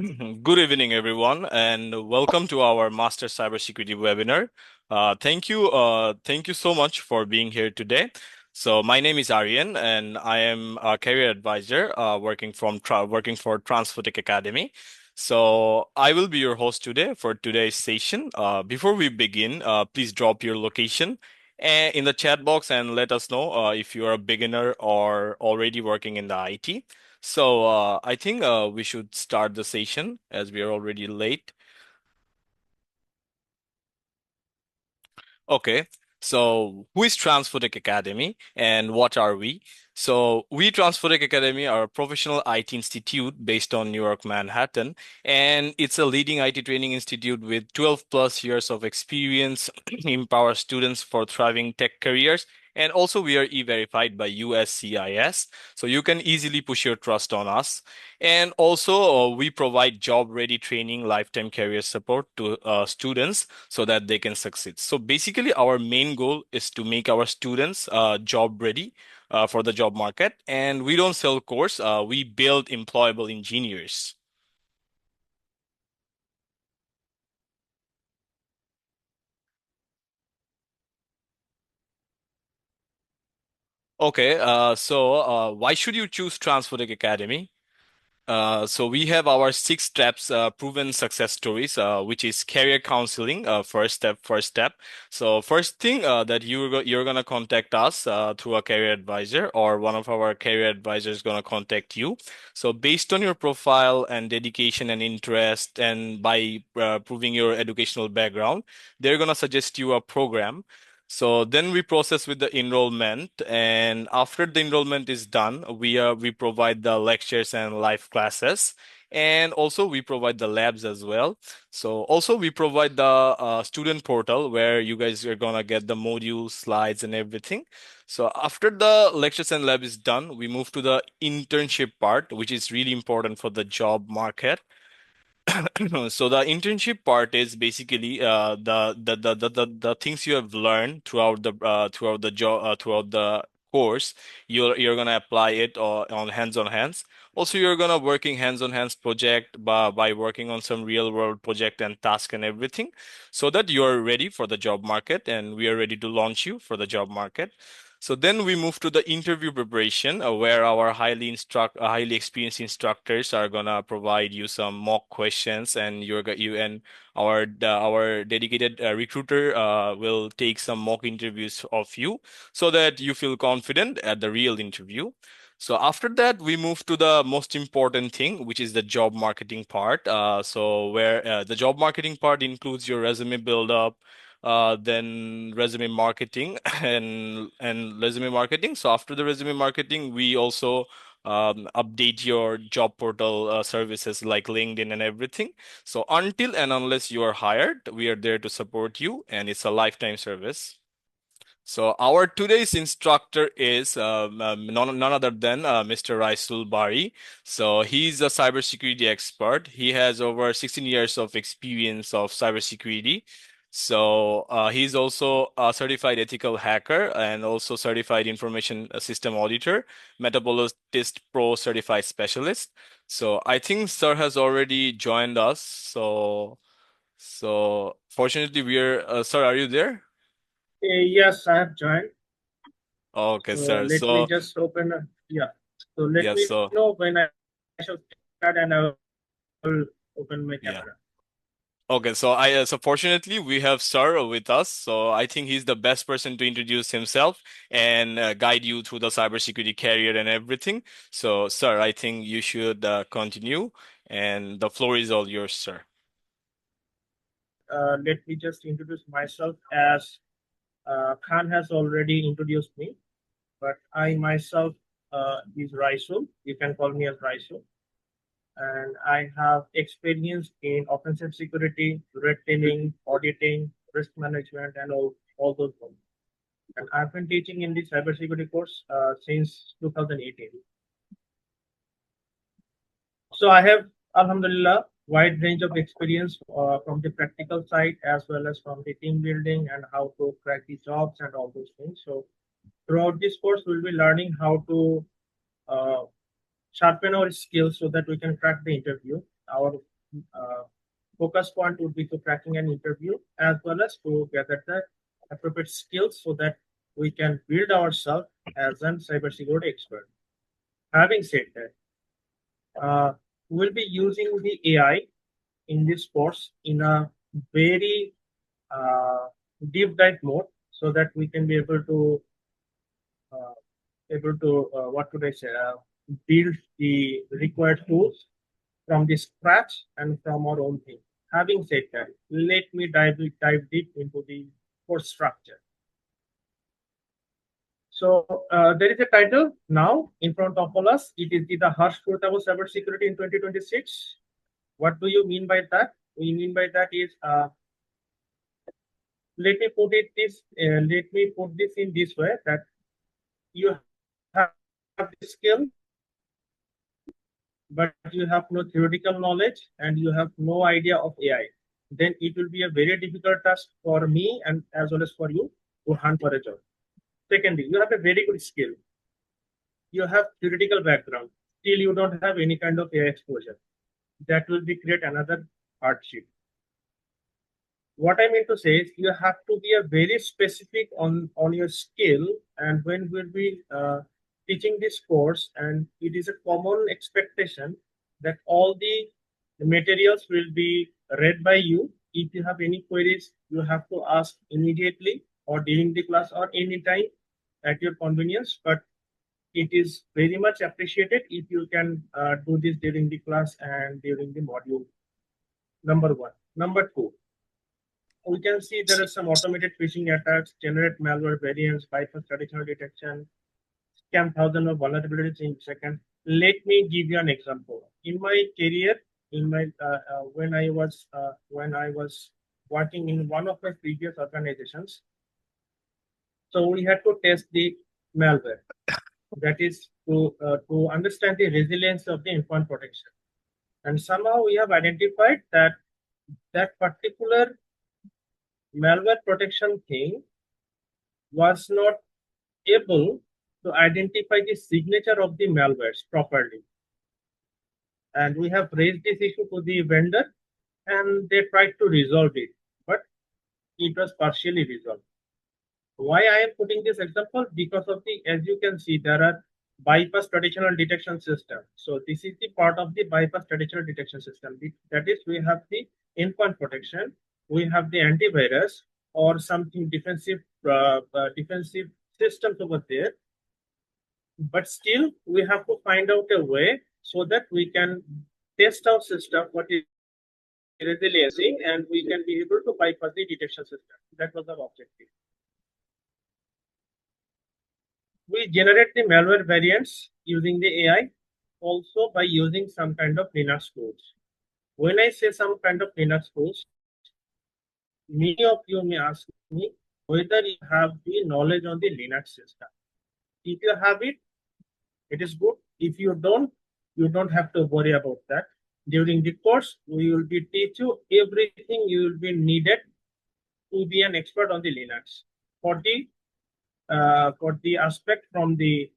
Good evening, everyone, and welcome to our Master Cybersecurity webinar. Thank you so much for being here today. So, my name is Aryan, and I am a career advisor working for Transfotech Academy. So, I will be your host today for today's session. Before we begin, please drop your location in the chat box and let us know if you are a beginner or already working in the IT. So I think we should start the session as we are already late. Okay, so who is Transfotech Academy and what are we? So we Transfotech Academy are a professional IT institute based on New York, Manhattan, and it's a leading IT training institute with 12 plus years of experience, empower students for thriving tech careers. And also we are e-verified by USCIS, so you can easily push your trust on us. And also we provide job-ready training, lifetime career support to students so that they can succeed. So basically, our main goal is to make our students job ready for the job market. And we don't sell course, we build employable engineers. Okay, so why should you choose Transphotech Academy? So we have our 6 steps proven success stories, which is career counseling. First step. So first thing that you're gonna contact us through a career advisor, or one of our career advisors gonna contact you. So based on your profile and dedication and interest, and by proving your educational background, they're gonna suggest you a program. So then we process with the enrollment, and after the enrollment is done, we provide the lectures and live classes, and also we provide the labs as well. So also we provide the student portal where you guys are gonna get the modules, slides, and everything. So after the lectures and lab is done, we move to the internship part, which is really important for the job market. So the internship part is basically the things you have learned throughout the job throughout the course. You're gonna apply it on hands. Also, you're gonna working hands project by working on some real world project and task and everything, so that you're ready for the job market, and we are ready to launch you for the job market. So then we move to the interview preparation, where our highly experienced instructors are gonna provide you some mock questions, and you and our dedicated recruiter will take some mock interviews of you, so that you feel confident at the real interview. So after that, we move to the most important thing, which is the job marketing part. So where the job marketing part includes your resume build up, then resume marketing and resume marketing. So after the resume marketing, we also update your job portal services like LinkedIn and everything. So until and unless you are hired, we are there to support you, and it's a lifetime service. So our today's instructor is none other than Mr. Raisul Bari. So he's a cybersecurity expert. He has over 16 years of experience of cybersecurity. So he's also a certified ethical hacker and also certified information system auditor, Metabolist Pro certified specialist. So I think Sir has already joined us. So fortunately, Sir, are you there? Yes, I have joined. Okay, So sir. let me So just open. Yeah. So let yeah, me so know when I should start, and I will open my yeah. camera. Okay, so fortunately we have Sir with us. So I think he's the best person to introduce himself and guide you through the cybersecurity career and everything. So, sir, I think you should continue, and the floor is all yours, sir. Let me just introduce myself as Khan has already introduced me, but I myself is Raisul. You can call me as Raisul. And I have experience in offensive security, red teaming, auditing, risk management, and all those things. And I've been teaching in the cybersecurity course since 2018. So I have, Alhamdulillah, wide range of experience from the practical side as well as from the team building and how to crack the jobs and all those things. So throughout this course, we'll be learning how to uh, sharpen our skills so that we can crack the interview. Our focus point would be to cracking an interview as well as to gather the appropriate skills so that we can build ourselves as a cybersecurity expert. Having said that, we'll be using the AI in this course in a very uh, deep dive mode so that we can be uh, able to what could I say build the required tools from the scratch and from our own thing. Having said that, let me dive deep into the course structure. So there is a title now in front of all us. It is the harsh truth about cybersecurity in 2026. What do you mean by that? We mean by that is let me put this in this way that you have the skill, but you have no theoretical knowledge and you have no idea of AI. Then it will be a very difficult task for me and as well as for you to hunt for a job. Secondly, you have a very good skill. You have theoretical background. Still, you don't have any kind of AI exposure. That will be create another hardship. What I mean to say is you have to be a very specific on your skill, and when we'll be teaching this course, and it is a common expectation that all the materials will be read by you. If you have any queries, you have to ask immediately or during the class or any time at your convenience, but it is very much appreciated if you can do this during the class and during the module. Number one. Number two, we can see there are some automated phishing attacks, generate malware variants, bypass traditional detection, scan thousands of vulnerabilities in seconds. Let me give you an example. In my career, in my when I was working in one of my previous organizations, so we had to test the malware. That is to understand the resilience of the endpoint protection. And somehow we have identified that that particular malware protection thing was not able to identify the signature of the malwares properly. And we have raised this issue to the vendor and they tried to resolve it, but it was partially resolved. Why I am putting this example? Because of the, as you can see, there are bypass traditional detection system. So this is the part of the bypass traditional detection system. That is, we have the endpoint protection, we have the antivirus or something defensive systems over there. But still, we have to find out a way so that we can test our system what is resiliency and we can be able to bypass the detection system. That was our objective. We generate the malware variants using the AI, also by using some kind of Linux tools. When I say some kind of Linux tools, many of you may ask me whether you have the knowledge on the Linux system. If you have it, it is good. If you don't have to worry about that. During the course, we will be teach you everything you will be needed to be an expert on the Linux for the aspect from the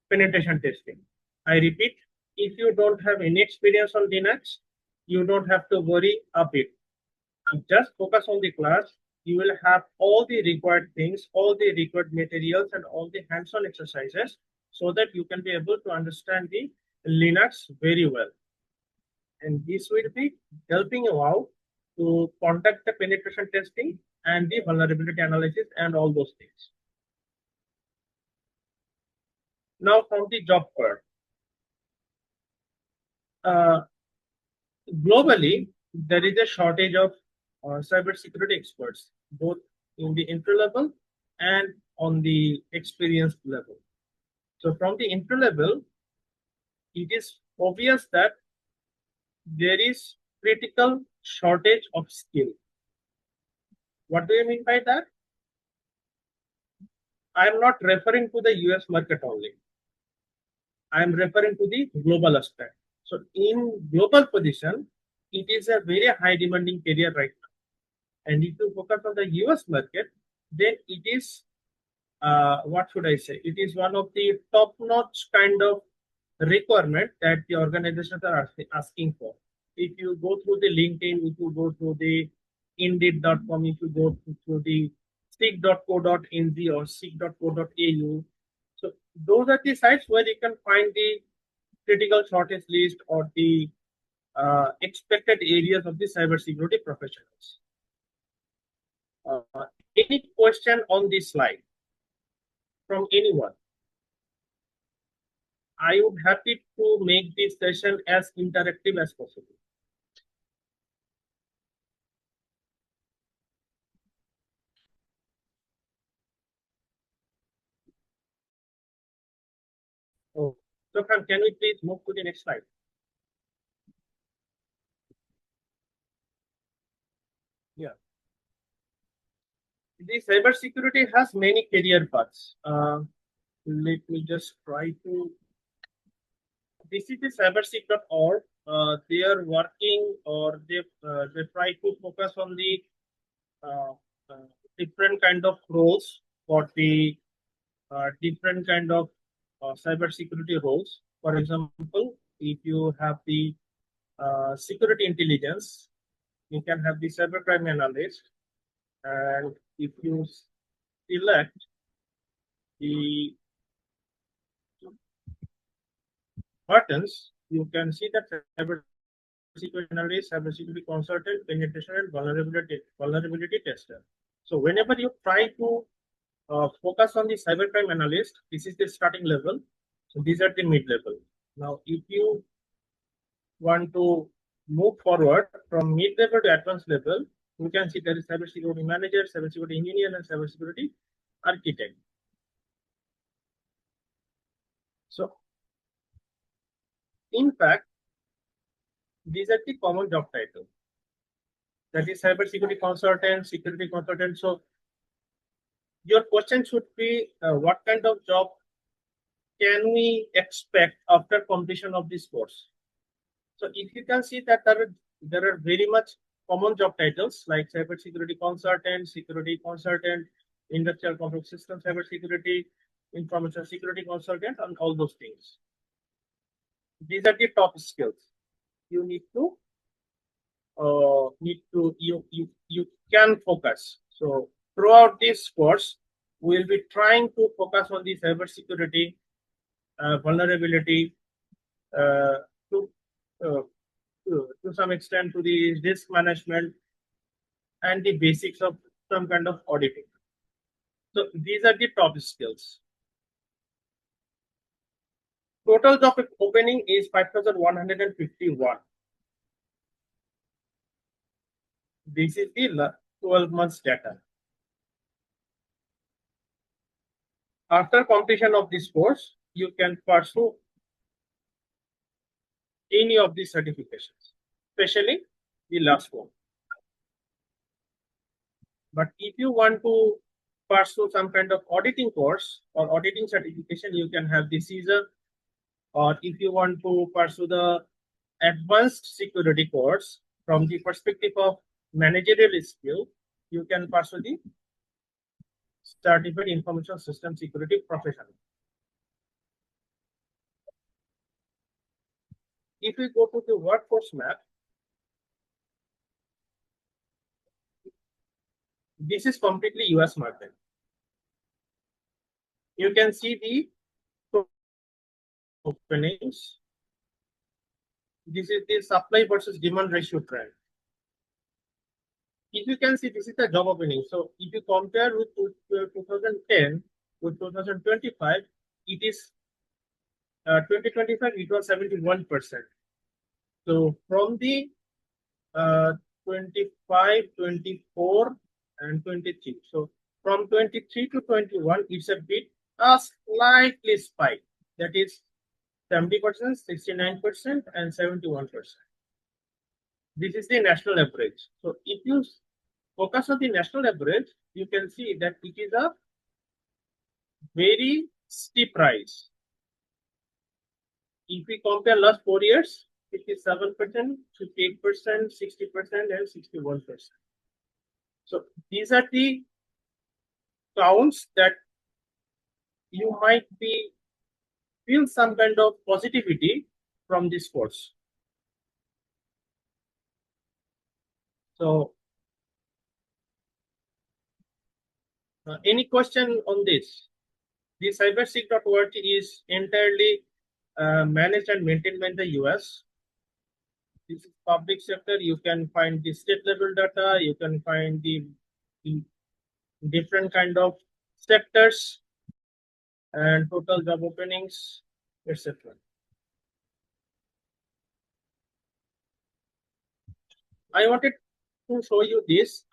penetration testing. I repeat, if you don't have any experience on Linux, you don't have to worry a bit. Just focus on the class. You will have all the required things, all the required materials, and all the hands-on exercises so that you can be able to understand the Linux very well. And this will be helping you out to conduct the penetration testing and the vulnerability analysis and all those things. Now from the job part. Globally, there is a shortage of cybersecurity experts, both in the entry level and on the experienced level. So from the entry level, it is obvious that there is critical shortage of skill. What do you mean by that? I am not referring to the US market only. I am referring to the global aspect. So in global position, it is a very high demanding career right now. And if you focus on the US market, then it is, what should I say? It is one of the top notch kind of requirement that the organizations are asking for. if you go through the LinkedIn, if you go through the Indeed.com, if you go through the seek.co.nz or seek.co.au, so those are the sites where you can find the critical shortage list or the expected areas of the cybersecurity professionals. Any question on this slide from anyone? I would happy to make this session as interactive as possible. Oh, so can we please move to the next slide? Yeah. The cybersecurity has many career paths. Let me just try to. This is the cybersec.org. They are working or they try to focus on the uh, uh, different kind of roles for the different kind of cybersecurity roles. For example, if you have the security intelligence, you can have the cybercrime analyst, and if you select the buttons, you can see that cybersecurity analyst, cybersecurity consultant, penetration, and vulnerability tester. So whenever you try to focus on the cybercrime analyst, this is the starting level. So these are the mid level. Now, if you want to move forward from mid level to advanced level, you can see there is cybersecurity manager, cybersecurity engineer, and cybersecurity architect. So, in fact, these are the common job titles. That is cybersecurity consultant, security consultant. So, your question should be what kind of job can we expect after completion of this course? So, if you can see that there are very much common job titles like cybersecurity consultant, industrial complex system cybersecurity, information security consultant, and all those things. These are the top skills you you can focus. So throughout this course, we will be trying to focus on the cybersecurity vulnerability uh, to, uh, to some extent to the risk management and the basics of some kind of auditing. So these are the top skills. Total job opening is 5,151. This is the 12 months data. After completion of this course, you can pursue any of these certifications, especially the last one. But if you want to pursue some kind of auditing course or auditing certification, you can have the CSER. Or if you want to pursue the advanced security course from the perspective of managerial skill, you can pursue the Certified Information System Security Professional. If we go to the workforce map, this is completely US market. You can see the openings. This is the supply versus demand ratio trend. If you can see, this is the job opening. So if you compare with 2010 with 2025, it is 2025, it was 71%. So from the 25, 24, and 23. So from 23 to 21, it's a bit slightly spike. That is 70%, 69%, and 71%. This is the national average. So if you focus on the national average, you can see that it is a very steep rise. If we compare last 4 years, 57%, 58%, 60%, and 61%. So these are the counts that you might be feel some kind of positivity from this course. So, any question on this? The cybersec.org is entirely managed and maintained by the US. This is public sector. You can find the state level data. You can find the different kind of sectors and total job openings, etc. I wanted to show you this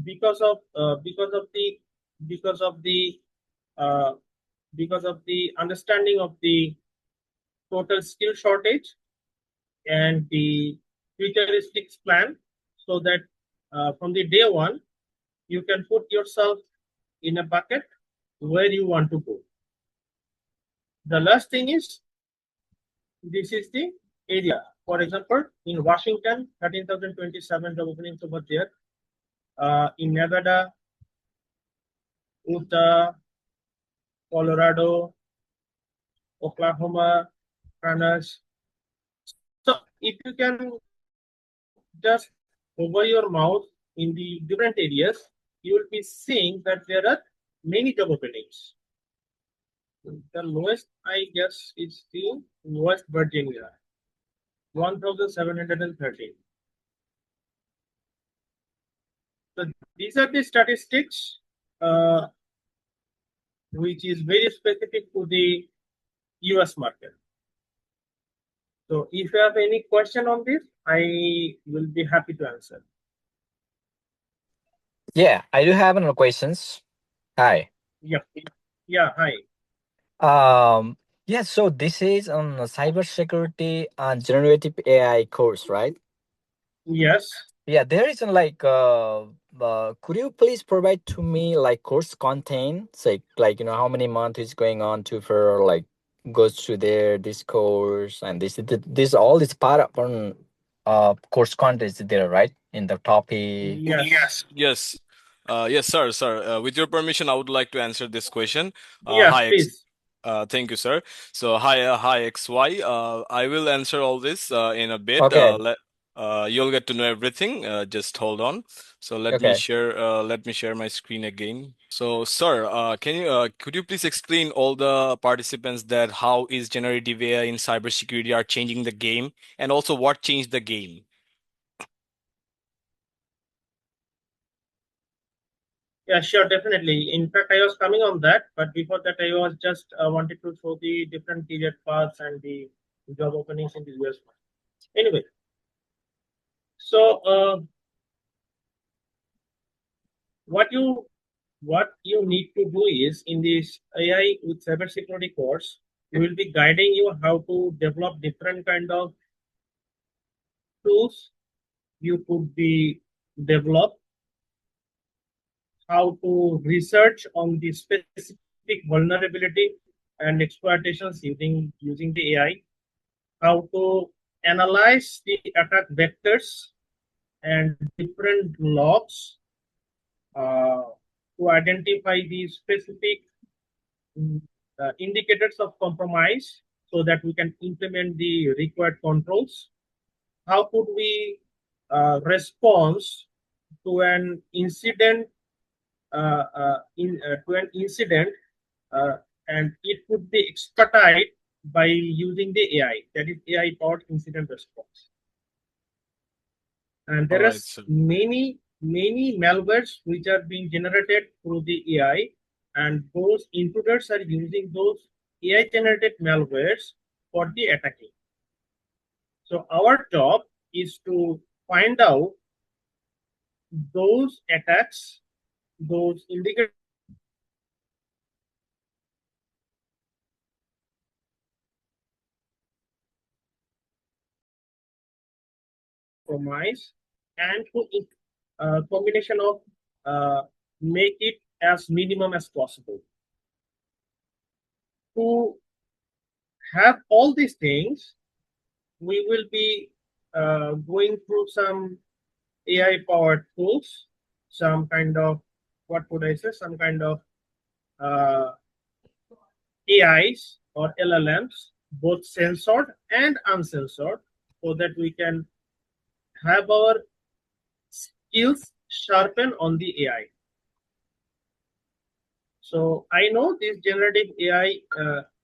because of because of the because of the uh, because of the understanding of the total skill shortage and the futuristic plan, so that from the day one you can put yourself in a bucket where you want to go. The last thing is, this is the area. For example, in Washington, 13,027 job openings over there. In Nevada, Utah, Colorado, Oklahoma, Kansas. So if you can just over your mouse in the different areas, you will be seeing that there are many job openings. The lowest, I guess, is the West Virginia, 1,713. So these are the statistics, which is very specific to the US market. So if you have any question on this, I will be happy to answer. Yeah, I do have another questions. Hi. Yeah, yeah. Hi. Um, yeah, so this is on the cybersecurity and generative AI course, right? Yes. Yeah, there is like could you please provide to me like course content, say like how many months is going on to for like goes to there this course and this all is part of on course content is there, right? In the topic. Yes. Yes. Yes, sir. With your permission, I would like to answer this question. Yes, Hi, please. thank you, sir. So, hi, XY. I will answer all this in a bit. Okay. You'll get to know everything. Just hold on. So Okay. let me share my screen again. So, sir, could you please explain all the participants that how is generative AI in cybersecurity are changing the game, and also what changed the game? Yeah, sure, definitely. In fact, I was coming on that, but before that, I was just wanted to show the different period paths and the job openings in the US. Anyway, so what you what you need to do is, in this AI with cybersecurity course, we will be guiding you how to develop different kind of tools you could be develop, how to research on the specific vulnerability and exploitations using the AI, how to analyze the attack vectors and different logs uh, to identify the specific indicators of compromise so that we can implement the required controls. How could we respond to an incident to an incident, uh, and it could be expedited by using the AI, that is AI powered incident response. And All there are right, sir. many malwares which are being generated through the AI, and those intruders are using those AI generated malwares for the attacking. So our job is to find out those attacks, those indicators compromise, and to combination of make it as minimum as possible. To have all these things, we will be going through some AI powered tools, some kind of, what would I say, some kind of uh, AIs or LLMs, both censored and uncensored, so that we can have our skills sharpen on the AI. So I know this generative AI,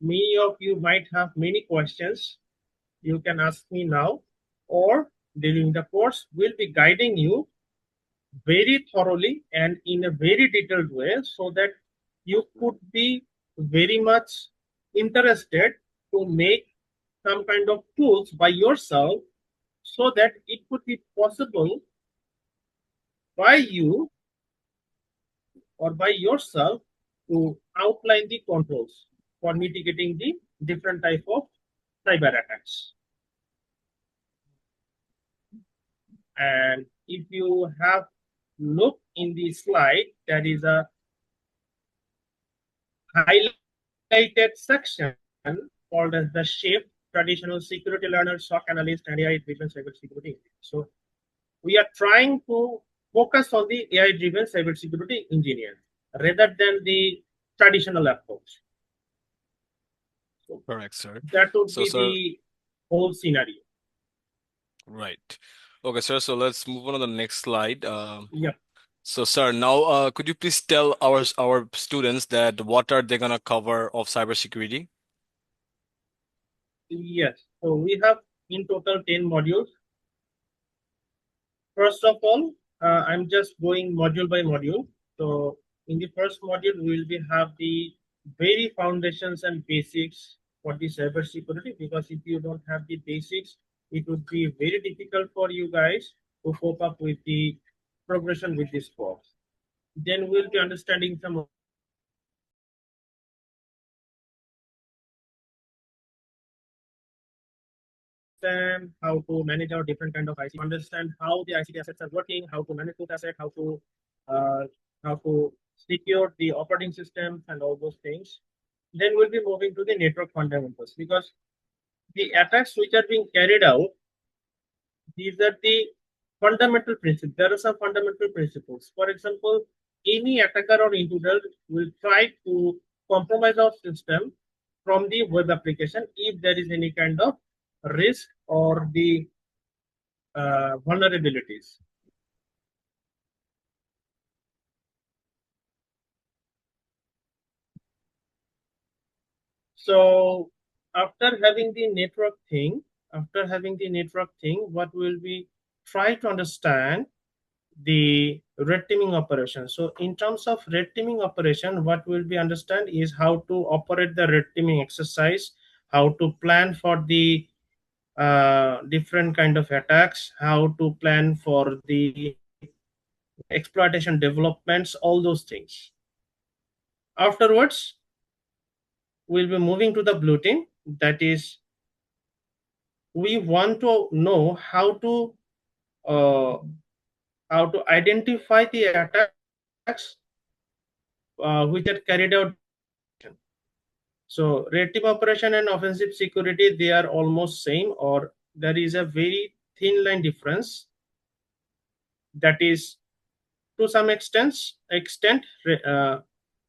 many of you might have many questions. You can ask me now, or during the course, we'll be guiding you very thoroughly and in a very detailed way so that you could be very much interested to make some kind of tools by yourself so that it could be possible by you or by yourself to outline the controls for mitigating the different type of cyber attacks. And if you have looked in the slide, there is a highlighted section called as the shape traditional security learner, SOC analyst, and AI-driven cybersecurity. So we are trying to focus on the AI-driven cybersecurity engineer rather than the traditional approach. So Correct, sir. that would So, be sir, the whole scenario. right. Okay, sir. So let's move on to the next slide. Yeah. So, sir, now could you please tell our students that what are they gonna cover of cybersecurity? Yes. So we have in total 10 modules. First of all, I'm just going module by module. So in the first module, we will be have the very foundations and basics for the cyber security, because if you don't have the basics, it would be very difficult for you guys to cope up with the progression with this course. Then we'll be understanding some operating system, how to manage our different kind of ICT assets, how to understand how the ICT assets are working, how to manage those assets, how to secure the operating systems and all those things. Then we'll be moving to the network fundamentals, because the attacks which are being carried out, these are the fundamental principles. There are some fundamental principles. For example, any attacker or intruder will try to compromise our system from the web application if there is any kind of risk or the vulnerabilities. So after having the network thing, what will we try to understand the red teaming operation. So in terms of red teaming operation, what will be understand is how to operate the red teaming exercise, how to plan for the different kind of attacks, how to plan for the exploitation developments, all those things. Afterwards, we'll be moving to the blue team. That is, we want to know uh, how to identify the attacks which are carried out by red team operation. So red team operation and offensive security, they are almost same, or there is a very thin line difference. That is, to some extent,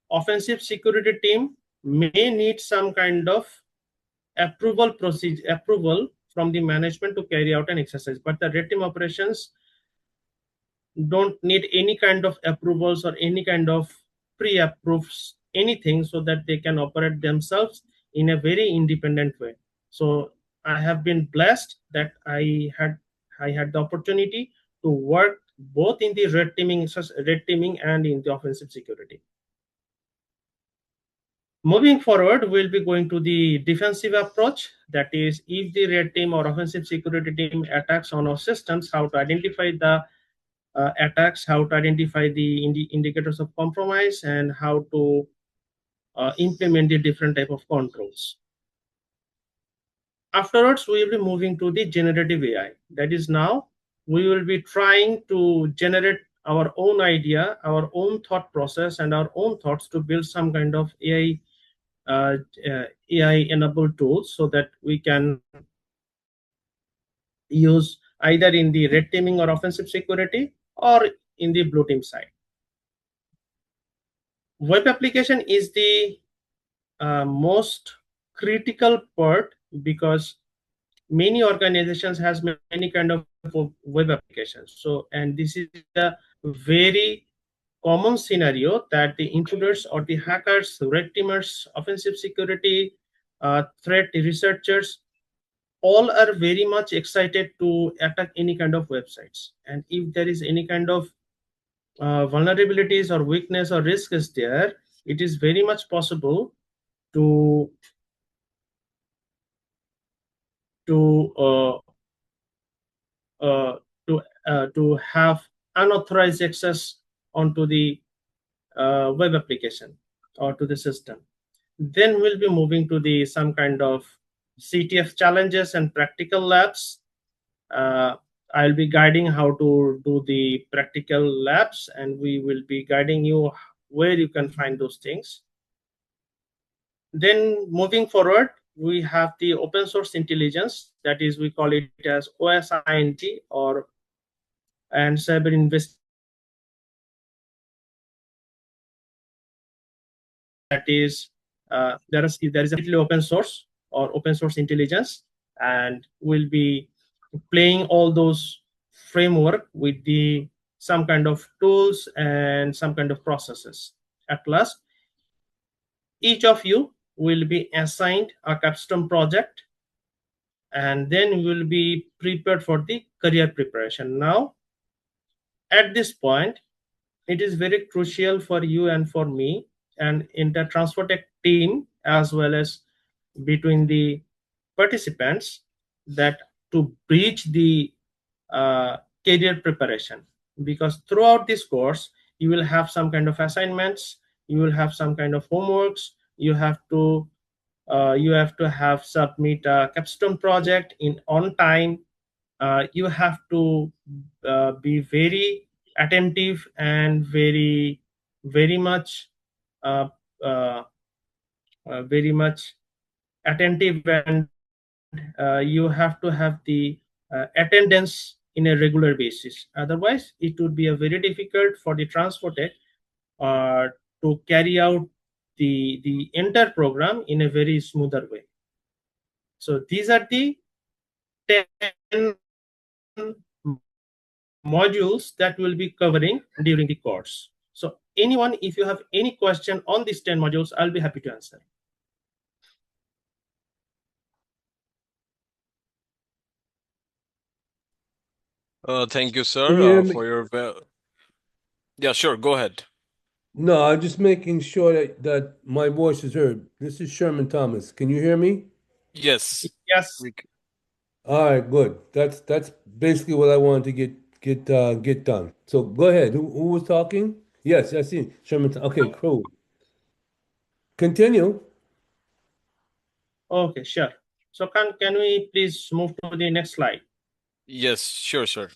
offensive security team may need some kind of approval from the management to carry out an exercise, but the red team operations don't need any kind of approvals or any kind of pre-approves anything, so that they can operate themselves in a very independent way. So I have been blessed that I had the opportunity to work both in the red teaming and in the offensive security. Moving forward, we'll be going to the defensive approach. That is, if the red team or offensive security team attacks on our systems, how to identify the attacks, how to identify the indicators of compromise, and how to implement the different type of controls. Afterwards, we will be moving to the generative AI. That is, now we will be trying to generate our own idea, our own thought process, and our own thoughts to build some kind of AI-enabled tools so that we can use either in the red teaming or offensive security, or in the blue team side. Web application is the most critical part, because many organizations has many kind of web applications. So, and this is a very common scenario that the intruders or the hackers, red teamers, offensive security, threat researchers, all are very much excited to attack any kind of websites. And if there is any kind of vulnerabilities or weakness or risk is there, it is very much possible to to uh, uh, to have unauthorized access onto the web application or to the system. Then we'll be moving to the some kind of CTF challenges and practical labs. uh, I'll be guiding how to do the practical labs, and we will be guiding you where you can find those things. Then moving forward, we have the open source intelligence, that is, we call it as OSINT, or and cyber investigation that is there is a completely open source or open source intelligence, and we'll be playing all those framework with the some kind of tools and some kind of processes. At last, each of you will be assigned a custom project, and then we will be prepared for the career preparation. Now, at this point, it is very crucial for you and for me and in the transfer tech team, as well as between the participants, that to breach the career preparation, because throughout this course you will have some kind of assignments, you will have some kind of homeworks, you have to have submit a capstone project in on time. You have to be very attentive and very much uh, uh, very much attentive, and you have to have the attendance in a regular basis. Otherwise, it would be a very difficult for the transport uh, to carry out the entire program in a very smoother way. So these are the 10 modules that we'll be covering during the course. So anyone, if you have any question on these 10 modules, I'll be happy to answer. Thank you, Can sir, you hear me? for your yeah, sure, go ahead. No, I'm just making sure that my voice is heard. This is Sherman Thomas. Can you hear me? Yes. Yes. We All right, good. That's basically what I wanted to get done. So go ahead. Who was talking? Yes, I see Sherman. Okay, cool. Continue. Okay, sure. So can we please move to the next slide? Yes, sure, sir.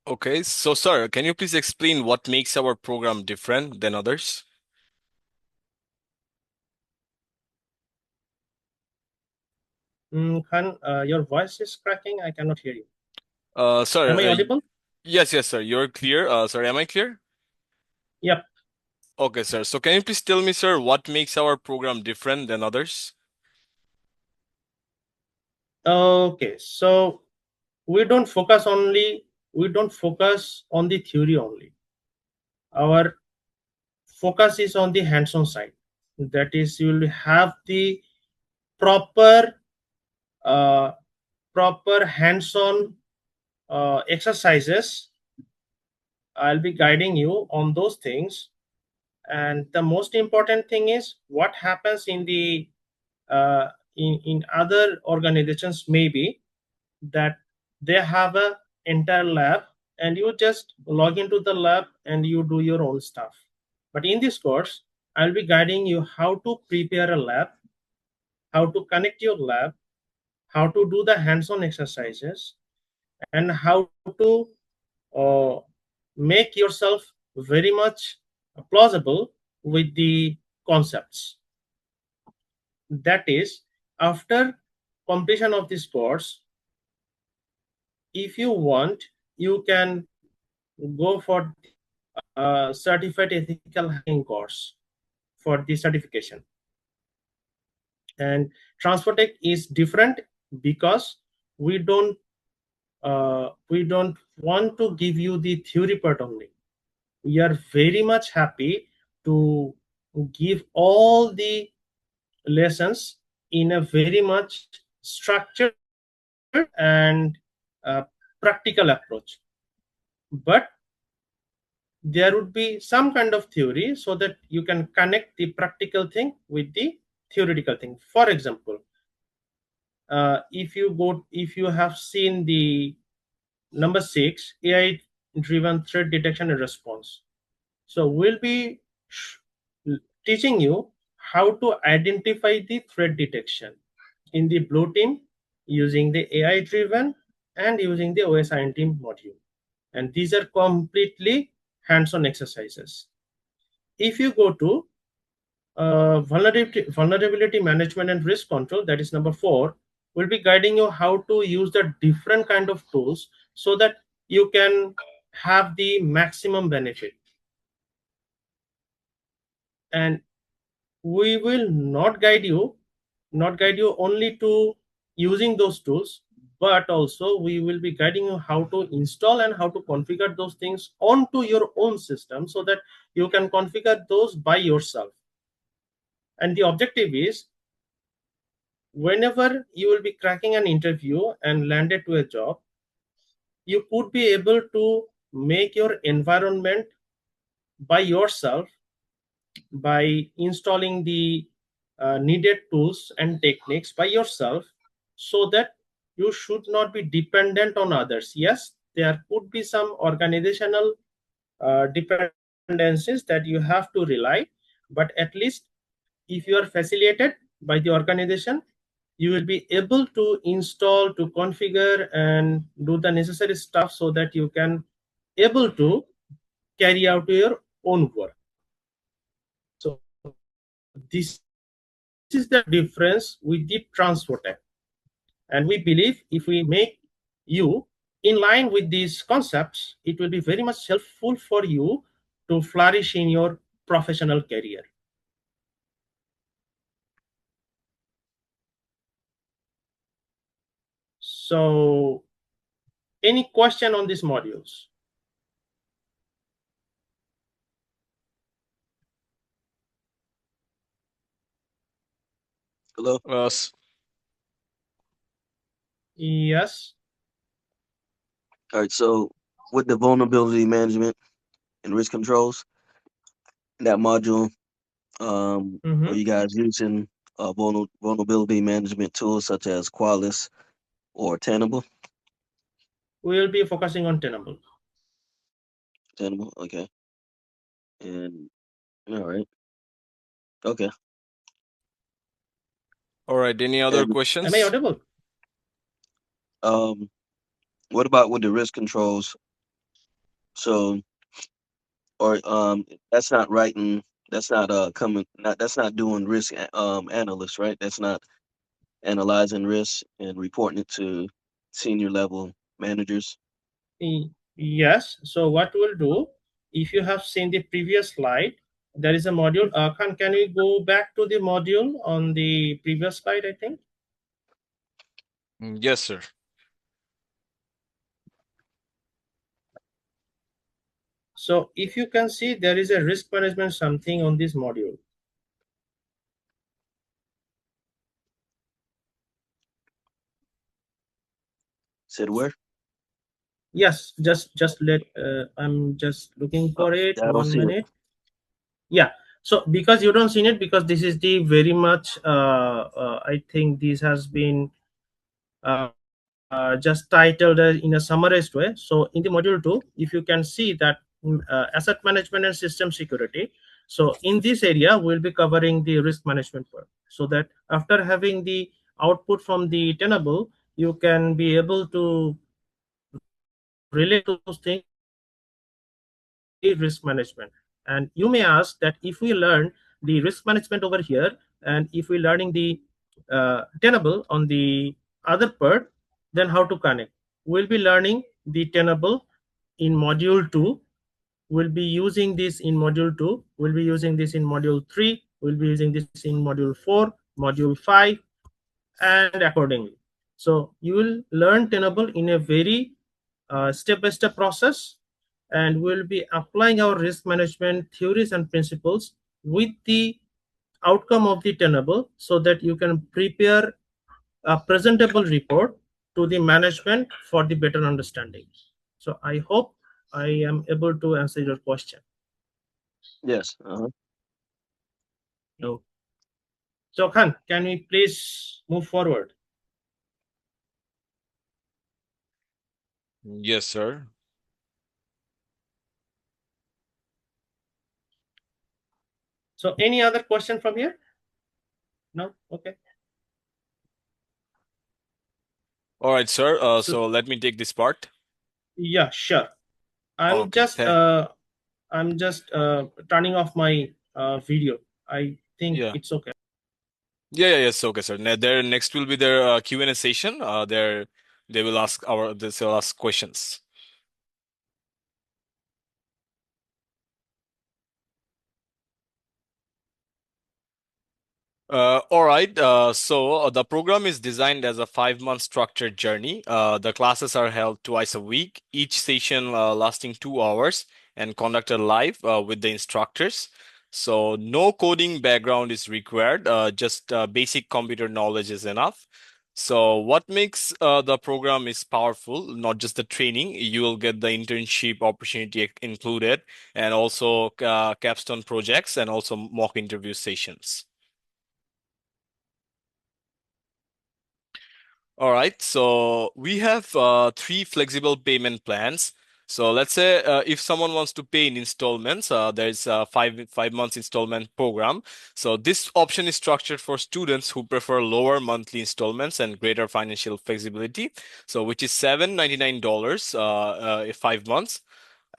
Okay, so sir, can you please explain what makes our program different than others? Khan, your voice is cracking. I cannot hear you. Sir, Am I audible? yes, yes, sir, you're clear. Sorry, am I clear? Yep. Okay, sir. So can you please tell me, sir, what makes our program different than others? Okay. So we don't focus on the theory only. Our focus is on the hands-on side. That is, you will have the proper uh, proper hands-on exercises. I'll be guiding you on those things. And the most important thing is what happens in the in other organizations, maybe that they have a entire lab, and you just log into the lab and you do your own stuff. But in this course, I'll be guiding you how to prepare a lab, how to connect your lab, how to do the hands-on exercises, and how to uh, make yourself very much plausible with the concepts. That is, after completion of this course, if you want, you can go for certified ethical hacking course for the certification. And TransferTech is different because we don't want to give you the theory part only. We are very much happy to give all the lessons in a very much structured and practical approach. But there would be some kind of theory so that you can connect the practical thing with the theoretical thing. For example, if you have seen the number 6, AI driven threat detection and response. So we'll be teaching you how to identify the threat detection in the blue team using the AI driven and using the OSINT module. And these are completely hands-on exercises. If you go to vulnerability management and risk control, that is number 4, will be guiding you how to use the different kind of tools so that you can have the maximum benefit. And we will not guide you only to using those tools, but also we will be guiding you how to install and how to configure those things onto your own system so that you can configure those by yourself. And the objective is, whenever you will be cracking an interview and landed to a job, you could be able to make your environment by yourself by installing the needed tools and techniques by yourself, so that you should not be dependent on others. Yes, there could be some organizational dependencies that you have to rely, but at least if you are facilitated by the organization, you will be able to install, to configure and do the necessary stuff so that you can able to carry out your own work. So this is the difference with the transfer tech. And we believe if we make you in line with these concepts, it will be very much helpful for you to flourish in your professional career. So, any question on these modules? Hello. Yes. All right. So with the vulnerability management and risk controls, that module, are you guys using vulnerability management tools such as Qualys or Tenable? We will be focusing on Tenable. Tenable, okay. And all right, okay. All right. Any other And Am I questions? audible? um, what about with the risk controls? So, or that's not writing. That's not coming. Not that's not doing risk analyst, right? That's not analyzing risk and reporting it to senior level managers. Yes. So what we'll do, if you have seen the previous slide, there is a module. Can we go back to the module on the previous slide, I think? Yes, sir. So if you can see, there is a risk management something on this module. Said where? Yes, just let I'm just looking for it. Yeah, I don't One see it. minute. Yeah. So because you don't see it, because this is the very much I think this has been just titled in a summarized way. So in the module 2, if you can see that asset management and system security. So in this area, we'll be covering the risk management part, so that after having the output from the Tenable, you can be able to relate those things with the risk management. And you may ask that if we learn the risk management over here, and if we learning the Tenable on the other part, then how to connect? We'll be learning the Tenable in module 2. We'll be using this in module 2. We'll be using this in module 3. We'll be using this in module 4, module 5, and accordingly. So you will learn Tenable in a very step-by-step process, and we'll be applying our risk management theories and principles with the outcome of the Tenable, so that you can prepare a presentable report to the management for the better understanding. So I hope I am able to answer your question. Yes. No. So Khan, can we please move forward? Yes, sir. So any other question from here? No? Okay. All right, sir. So So let me take this part. yeah, sure. I'm Okay. just turning off my video. I think Yeah. it's okay. Yes. Okay, sir. There next will be their Q&A session. There they will ask they'll ask questions. All right. So the program is designed as a 5 month structured journey. The classes are held twice a week, each session lasting 2 hours and conducted live with the instructors. So no coding background is required. Just basic computer knowledge is enough. So what makes the program is powerful, not just the training. You will get the internship opportunity included, and also capstone projects and also mock interview sessions. All right, so we have three flexible payment plans. So let's say if someone wants to pay in installments, there's a five months installment program. So this option is structured for students who prefer lower monthly installments and greater financial flexibility. So which is $799 5 months.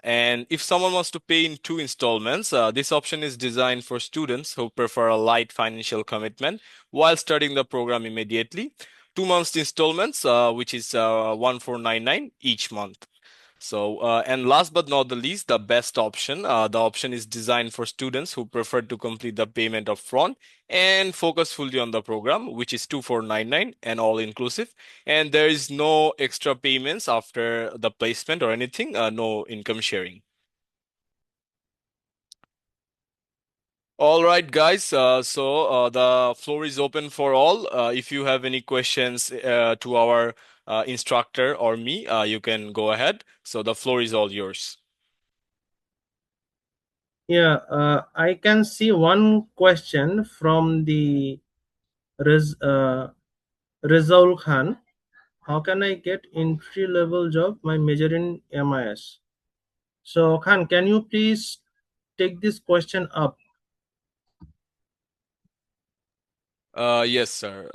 And if someone wants to pay in two installments, this option is designed for students who prefer a light financial commitment while starting the program immediately. 2 months installments, which is 1499 each month. So, and last but not the least, the best option. The option is designed for students who prefer to complete the payment upfront and focus fully on the program, which is 2499 and all inclusive. And there is no extra payments after the placement or anything, no income sharing. All right, guys. So the floor is open for all. If you have any questions to our instructor or me, you can go ahead. So the floor is all yours. Yeah, I can see one question from the Rizal Khan. How can I get entry level job? My major in MIS. So Khan, can you please take this question up? Yes, sir.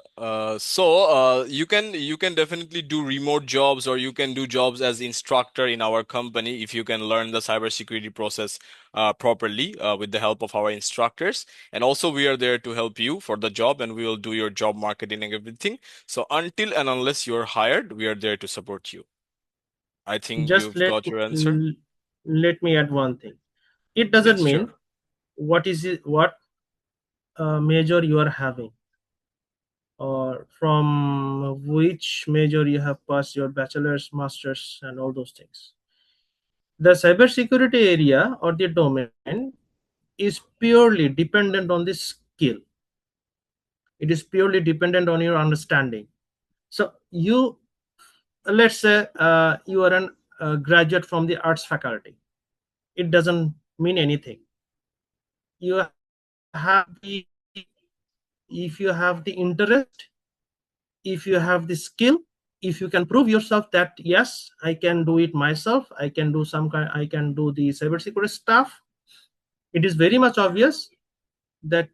So you can definitely do remote jobs, or you can do jobs as instructor in our company if you can learn the cybersecurity process properly with the help of our instructors. And also we are there to help you for the job, and we will do your job marketing and everything. So until and unless you're hired, we are there to support you. I think Just you've got your answer. let me add one thing. It doesn't Yes, mean sure. what is it, what major you are having, or from which major you have passed your bachelor's, master's, and all those things. The cybersecurity area or the domain is purely dependent on the skill. It is purely dependent on your understanding. So you, let's say you are an graduate from the arts faculty. It doesn't mean anything. You have the, if you have the interest, if you have the skill, if you can prove yourself that yes, I can do it myself, I can do some kind, I can do the cybersecurity stuff, it is very much obvious that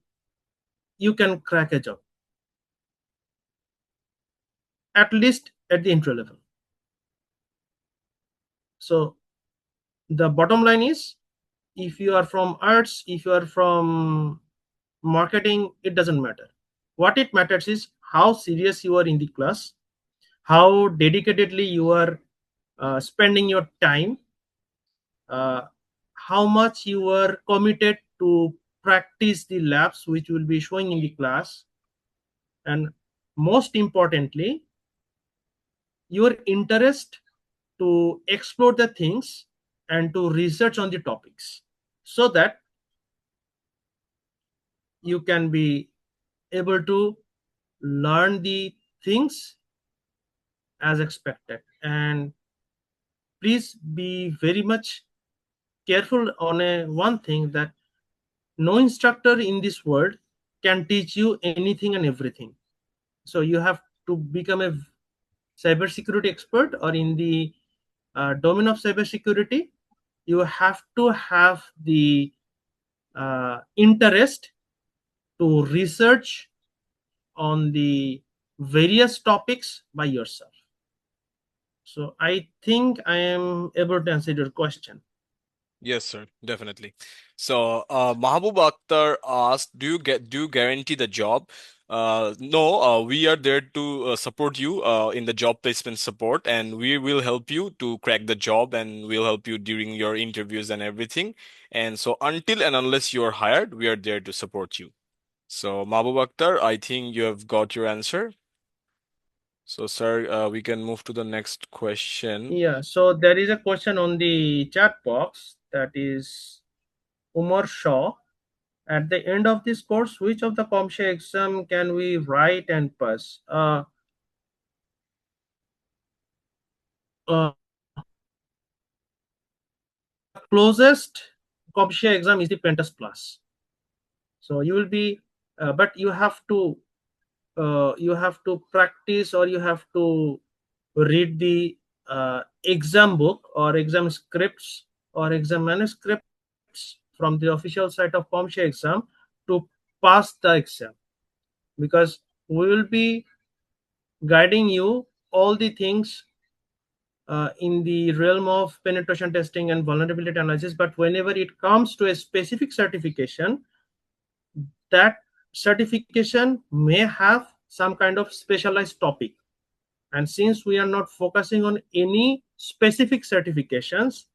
you can crack a job, at least at the entry level. So the bottom line is, if you are from arts, if you are from marketing, it doesn't matter. What it matters is how serious you are in the class, how dedicatedly you are spending your time, uh, how much you are committed to practice the labs which will be showing in the class, and most importantly, your interest to explore the things and to research on the topics, so that you can be able to learn the things as expected. And please be very much careful on one thing, that no instructor in this world can teach you anything and everything. So you have to become a cybersecurity expert, or in the domain of cybersecurity, you have to have the interest to research on the various topics by yourself. So I think I am able to answer your question. Yes, sir, definitely. So, Mahabub Akhtar asked, do you guarantee the job? No, we are there to support you in the job placement support, and we will help you to crack the job, and we'll help you during your interviews and everything. And so, until and unless you are hired, we are there to support you. So, Mahabub Akhtar, I think you have got your answer. So, sir, we can move to the next question. Yeah, so there is a question on the chat box, that is Umar Shaw. At the end of this course, which of the CompTIA exam can we write and pass? The closest CompTIA exam is the Pentas Plus. So you will be, but you have to practice, or you have to read the exam book or exam scripts or exam manuscripts from the official site of CompTIA exam to pass the exam, because we will be guiding you all the things in the realm of penetration testing and vulnerability analysis. But whenever it comes to a specific certification, that certification may have some kind of specialized topic. And since we are not focusing on any specific certifications,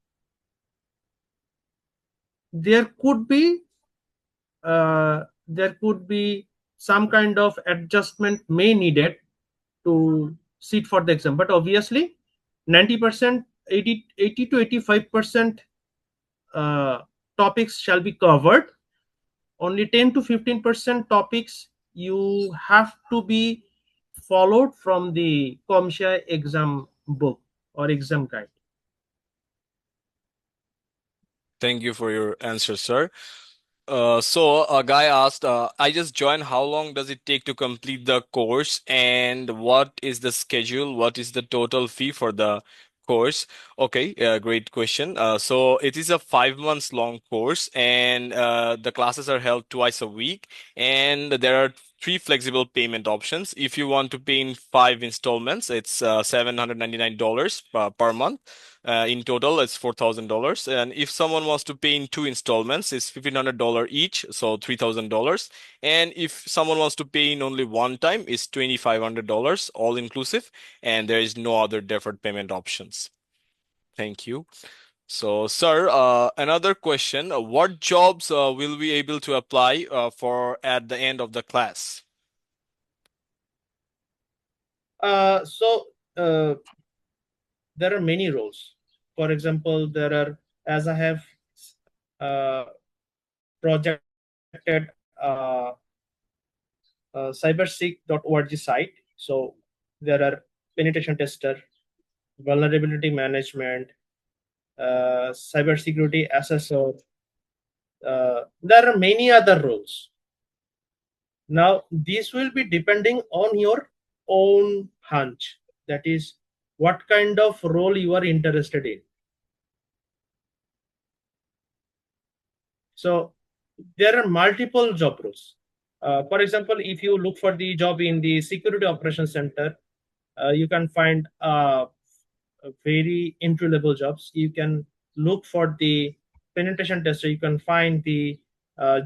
there could be some kind of adjustment may needed to sit for the exam. But obviously 90%, 80 to 85% uh, topics shall be covered. Only 10 to 15% topics you have to be followed from the CompTIA exam book or exam guide. Thank you for your answer, sir. So a guy asked, I just joined. How long does it take to complete the course, and what is the schedule? What is the total fee for the course? Okay, great question. So it is a 5 months long course, and the classes are held twice a week, and there are three flexible payment options. If you want to pay in 5 installments, it's $799 per month. In total, it's $4,000. And if someone wants to pay in two installments, it's $1,500 each, so $3,000. And if someone wants to pay in only one time, it's $2,500 all inclusive, and there is no other deferred payment options. Thank you. So, sir, another question. What jobs will we able to apply for at the end of the class? So there are many roles. For example, there are, as I have uh, projected cyberseek.org site. So there are penetration tester, vulnerability management, cybersecurity assessor. There are many other roles. Now, this will be depending on your own hunch. That is, what kind of role you are interested in. So there are multiple job roles. For example, if you look for the job in the security operations center, you can find very entry level jobs. You can look for the penetration tester. You can find the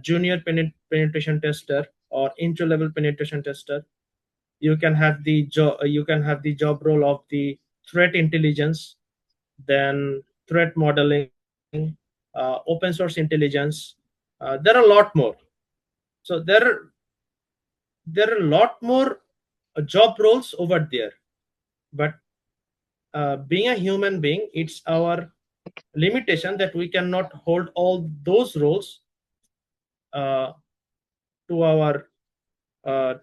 junior penetration tester or entry level penetration tester. You can have the job role of the threat intelligence, then threat modeling, open source intelligence. There are a lot more. So there are a lot more job roles over there, but being a human being, it's our limitation that we cannot hold all those roles uh, to our to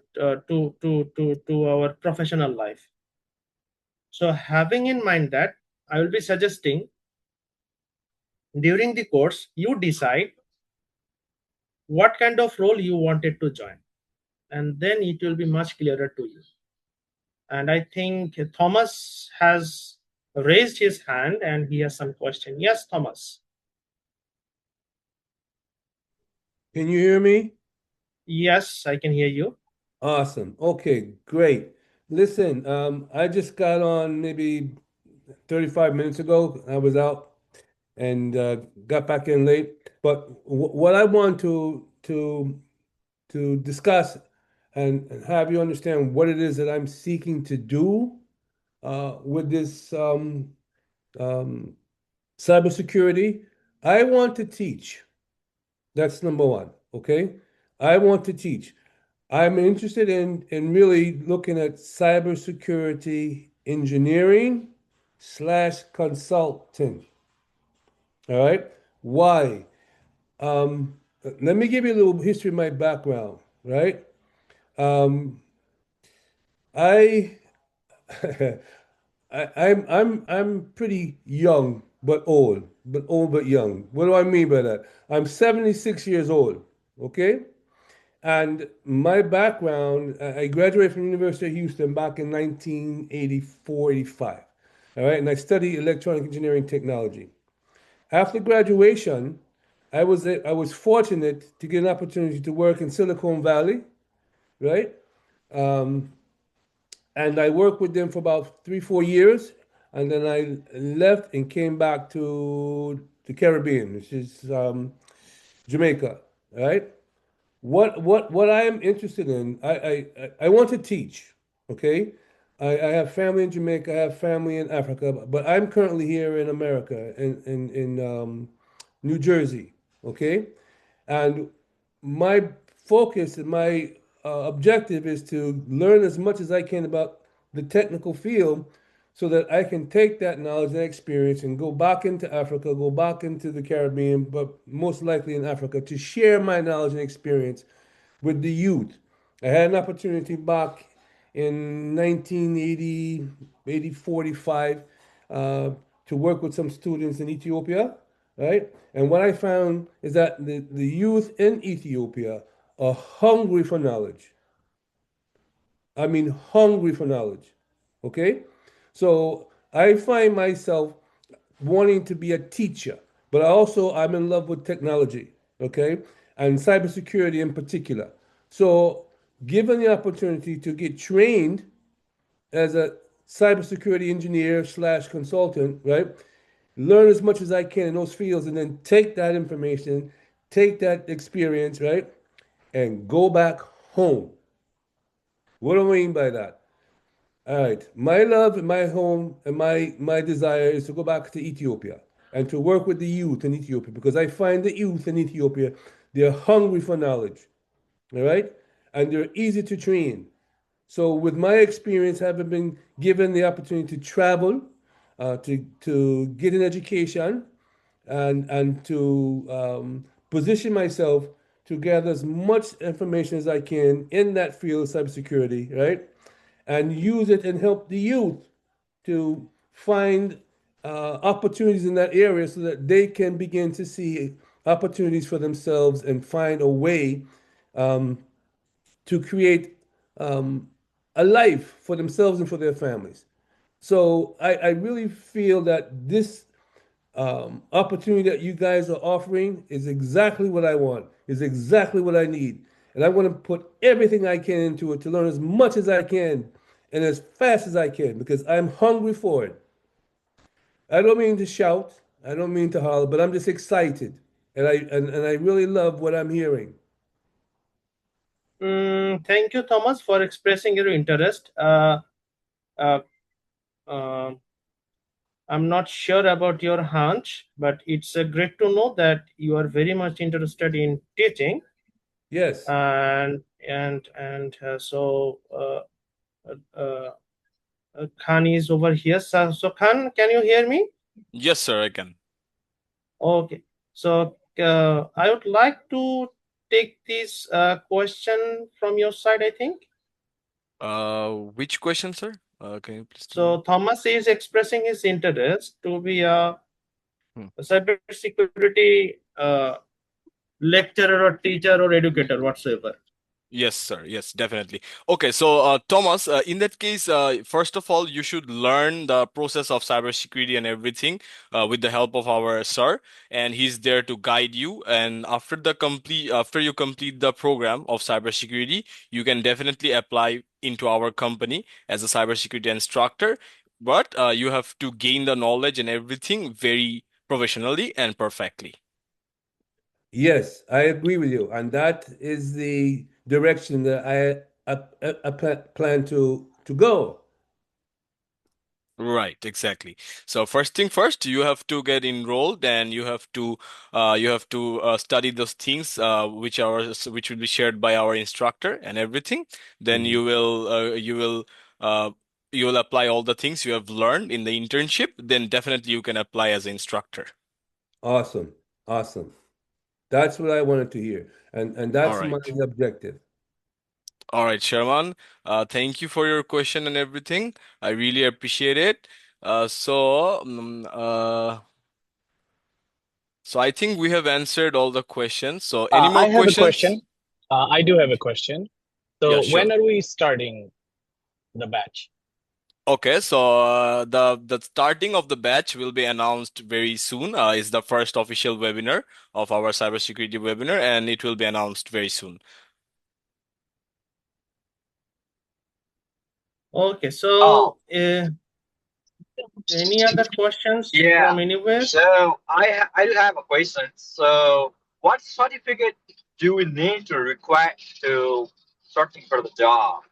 our professional life. So having in mind that, I will be suggesting during the course you decide what kind of role you wanted to join, and then it will be much clearer to you. And I think Thomas has raised his hand and he has some question. Yes, Thomas. Can you hear me? Yes, I can hear you. Awesome. Okay, great. Listen, I just got on maybe 35 minutes ago. I was out and got back in late. But what I want to discuss and have you understand what it is that I'm seeking to do with this um, cybersecurity. I want to teach. That's number one. Okay, I want to teach. I'm interested in really looking at cybersecurity engineering slash consulting. All right. Why? Um, Let me give you a little history of my background. Right. Um, I, I'm pretty young but old but young. What do I mean by that? I'm 76 years old. Okay. And my background, I graduated from the University of Houston back in 1984, 85. All right, and I studied electronic engineering technology. After graduation, I was fortunate to get an opportunity to work in Silicon Valley, right? Um, and I worked with them for about 3, 4 years, and then I left and came back to the Caribbean, which is Jamaica, right? What I am interested in, I want to teach. Okay, I have family in Jamaica, I have family in Africa, but I'm currently here in America, in New Jersey. Okay, and my focus and my objective is to learn as much as I can about the technical field so that I can take that knowledge and experience and go back into Africa, go back into the Caribbean, but most likely in Africa to share my knowledge and experience with the youth. I had an opportunity back in 1980, 45, to work with some students in Ethiopia, right? And what I found is that the youth in Ethiopia are hungry for knowledge. I mean, hungry for knowledge. Okay? So I find myself wanting to be a teacher, but also I'm in love with technology, okay? And cybersecurity in particular. So, given the opportunity to get trained as a cybersecurity engineer slash consultant, right? Learn as much as I can in those fields and then take that information, take that experience, right? And go back home. What do I mean by that? All right. My love and my home and my desire is to go back to Ethiopia and to work with the youth in Ethiopia because I find the youth in Ethiopia, they're hungry for knowledge. All right? And they're easy to train. So with my experience, having been given the opportunity to travel, to get an education, and to position myself to gather as much information as I can in that field of cybersecurity, right? And use it and help the youth to find opportunities in that area so that they can begin to see opportunities for themselves and find a way to create a life for themselves and for their families. So I really feel that this opportunity that you guys are offering is exactly what I want, is exactly what I need. And I want to put everything I can into it to learn as much as I can and as fast as I can because I'm hungry for it. I don't mean to shout, I don't mean to holler, but I'm just excited. And I really love what I'm hearing. Thank you, Thomas, for expressing your interest. Uh, uh, I'm not sure about your hunch, but it's great to know that you are very much interested in teaching. Yes. And Khan is over here. So Khan, can you hear me? Yes, sir, I can. Okay. So I would like to take this question from your side, I think. Which question, sir? Can you please tell me? So Thomas is expressing his interest to be a Hmm. cybersecurity lecturer or teacher or educator whatsoever. Yes, sir. Yes, definitely. Okay, so Thomas, in that case, first of all, you should learn the process of cybersecurity and everything with the help of our sir, and he's there to guide you. And after you complete the program of cybersecurity, you can definitely apply into our company as a cybersecurity instructor. But you have to gain the knowledge and everything very professionally and perfectly. Yes, I agree with you, and that is the direction that I plan to go. Right, exactly. So first thing first, you have to get enrolled and you have to study those things which will be shared by our instructor and everything. Then Mhm. uh, you will apply all the things you have learned in the internship. Then definitely you can apply as an instructor. Awesome, awesome. That's what I wanted to hear, and All that's my right. objective. All right, Sherman. Thank you for your question and everything. I really appreciate it. So I think we have answered all the questions. So any more I have a questions? question. I do have a question. Yeah, So sure. when are we starting the batch? Okay, so the starting of the batch will be announced very soon. Is the first official webinar of our cybersecurity webinar, and it will be announced very soon. Okay. Oh, So any other questions yeah. from anywhere? So I do have a question. So what certificate do we need to require to searching for the job?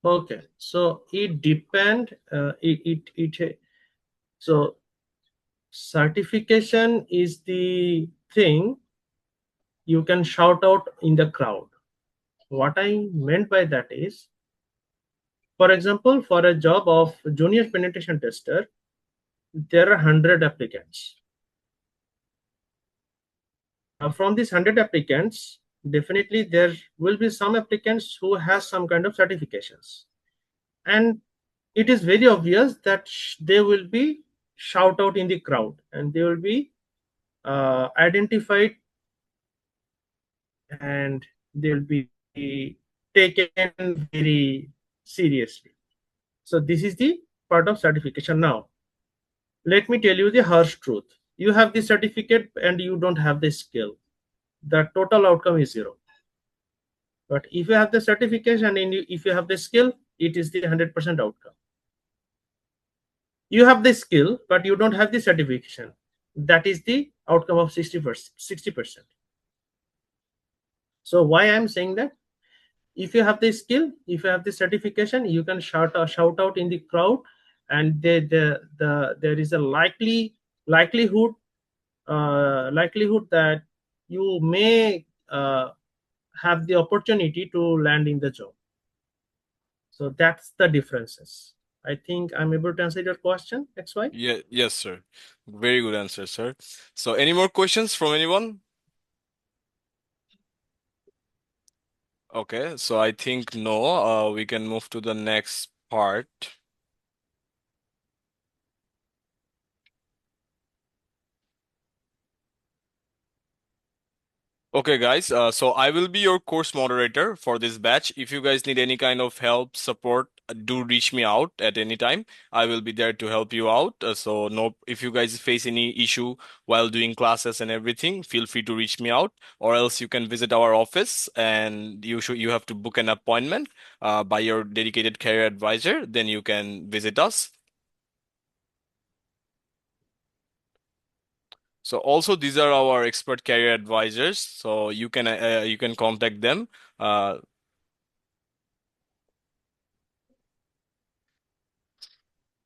Okay. So it depend. So certification is the thing you can shout out in the crowd. What I meant by that is, for example, for a job of junior penetration tester, there are 100 applicants. Now, from these 100 applicants, definitely there will be some applicants who has some kind of certifications, and it is very obvious that they will be shout out in the crowd, and they will be identified, and they will be taken very seriously. So this is the part of certification. Now, let me tell you the harsh truth. You have the certificate and you don't have the skill. The total outcome is zero. But if you have the certification and if you have the skill, it is the 100% outcome. You have the skill, but you don't have the certification. That is the outcome of 60%. 60%. So why I'm saying that? If you have the skill, if you have the certification, you can shout out in the crowd, and there is a likelihood likelihood that you may have the opportunity to land in the job. So that's the differences. I think I'm able to answer your question, XY. Yeah, yes, sir. Very good answer, sir. So any more questions from anyone? Okay, so I think no. We can move to the next part. Okay, guys. So I will be your course moderator for this batch. If you guys need any kind of help, support, do reach me out at any time. I will be there to help you out. So no, if you guys face any issue while doing classes and everything, feel free to reach me out. Or else you can visit our office, and you have to book an appointment by your dedicated career advisor. Then you can visit us. So also these are our expert career advisors. So you can contact them. Uh,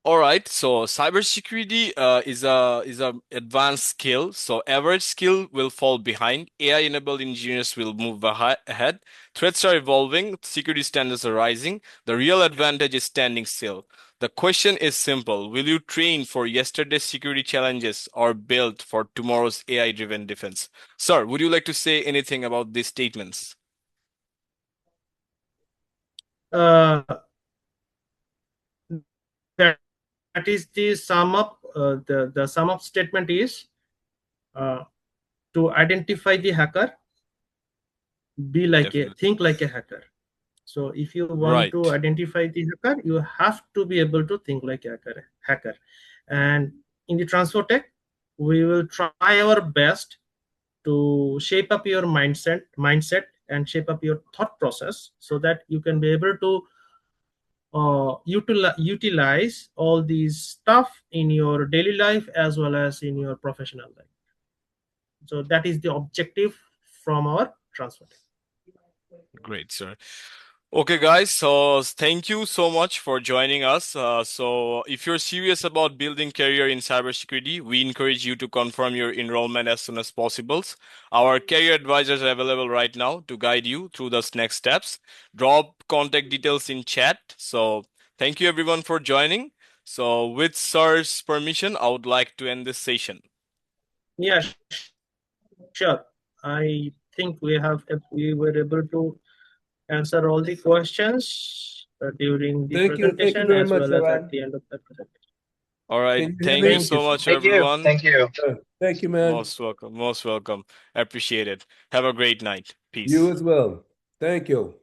All right, so cybersecurity is a advanced skill. So average skill will fall behind. AI-enabled engineers will move ahead. Threats are evolving. Security standards are rising. The real advantage is standing still. The question is simple: will you train for yesterday's security challenges or build for tomorrow's AI-driven defense? Sir, would you like to say anything about these statements? Uh, that, that is the sum up. The sum up statement is uh, to identify the hacker, Definitely. think like a hacker. So if you want to Right. identify the hacker, you have to be able to think like a hacker. And in the transfer tech, we will try our best to shape up your mindset and shape up your thought process so that you can be able to utilize all these stuff in your daily life as well as in your professional life. So that is the objective from our transfer tech. Great, sir. Okay, guys, so thank you so much for joining us. So, if you're serious about building career in cybersecurity, we encourage you to confirm your enrollment as soon as possible. Our career advisors are available right now to guide you through the next steps. Drop contact details in chat. So, thank you everyone for joining. So, with sir's permission, I would like to end this session. Yeah, sure. I think we were able to answer all the questions during the Thank you presentation very as much, well as at Saran. the end of the presentation. All right, Can you hear thank you me? Thank you so so much, much. Thank you. everyone. Thank you. Thank you, man. Most welcome. Most welcome. Appreciate it. Have a great night. You Peace. as well. Thank you.